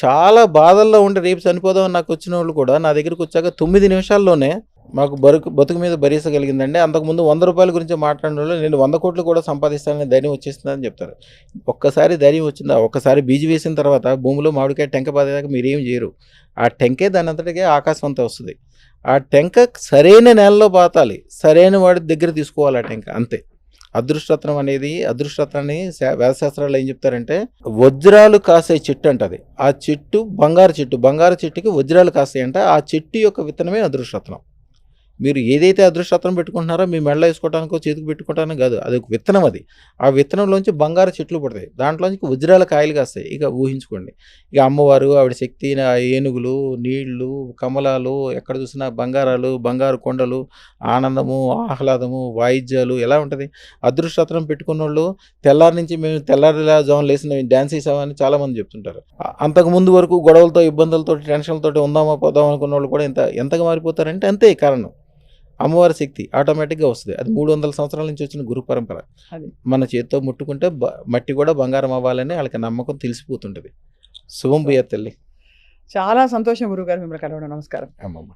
చాలా బాధల్లో ఉండి రేపు చనిపోదామని నాకు వచ్చిన వాళ్ళు కూడా నా దగ్గరికి వచ్చాక 9 నిమిషాల్లోనే మాకు బతుకు మీద భరించగలిగిందండి. అంతకుముందు 100 రూపాయల గురించి మాట్లాడిన వాళ్ళు నేను 100 కోట్లు కూడా సంపాదిస్తానని ధైర్యం వచ్చేస్తుందని చెప్తారు. ఒక్కసారి ధైర్యం వచ్చిందా, ఒక్కసారి బీజం వేసిన తర్వాత భూమిలో మామిడికాయ టెంక బాదేదాకా మీరేం చేయరు. ఆ టెంకే దాని అంతటికే ఆకాశం అంతా వస్తుంది. ఆ టెంక సరైన నేలలో పాతాలి, సరైన వాడి దగ్గర తీసుకోవాలి ఆ టెంక, అంతే. అదృష్టరత్నం అనేది, అదృష్టరత్నాన్ని వేదశాస్త్రాలు ఏం చెప్తారంటే వజ్రాలు కాసే చెట్టు అంటది. ఆ చెట్టు బంగారు చెట్టు, బంగారు చెట్టుకి వజ్రాలు కాస్తాయంట. ఆ చెట్టు యొక్క విత్తనమే అదృష్టరత్నం. మీరు ఏదైతే అదృష్టరత్నం పెట్టుకుంటున్నారో మీ మెడలో వేసుకోవడానికో చేతికి పెట్టుకోవడానికి కాదు, అది ఒక విత్తనం. అది ఆ విత్తనంలోంచి బంగారు చెట్లు పుడతాయి, దాంట్లోంచి వజ్రాల కాయలు కాస్తాయి. ఇక ఊహించుకోండి, ఇక అమ్మవారు ఆవిడ శక్తి, ఏనుగులు, నీళ్లు, కమలాలు, ఎక్కడ చూసినా బంగారాలు, బంగారు కొండలు, ఆనందము, ఆహ్లాదము, వాయిద్యాలు ఎలా ఉంటుంది. అదృష్టరత్నం పెట్టుకున్న వాళ్ళు తెల్లారి నుంచి మేము తెల్లారిజామున లేసి మేము డ్యాన్స్ వేసామని చాలామంది చెప్తుంటారు. అంతకుముందు వరకు గొడవలతో, ఇబ్బందులతో, టెన్షన్లతో ఉందామా పోదాం అనుకున్న వాళ్ళు కూడా ఎంతగా మారిపోతారంటే అంతే కారణం. అమ్మవారి శక్తి ఆటోమేటిక్గా వస్తుంది. అది 300 సంవత్సరాల నుంచి వచ్చిన గురు పరంపర. మన చేతితో ముట్టుకుంటే మట్టి కూడా బంగారం అవ్వాలని వాళ్ళకి నమ్మకం తెలిసిపోతుంటుంది. శుభం భూయాత్ తల్లి. చాలా సంతోషం గురుగారు మిమ్మల్ని కలవడం. నమస్కారం. అమ్మమ్మ.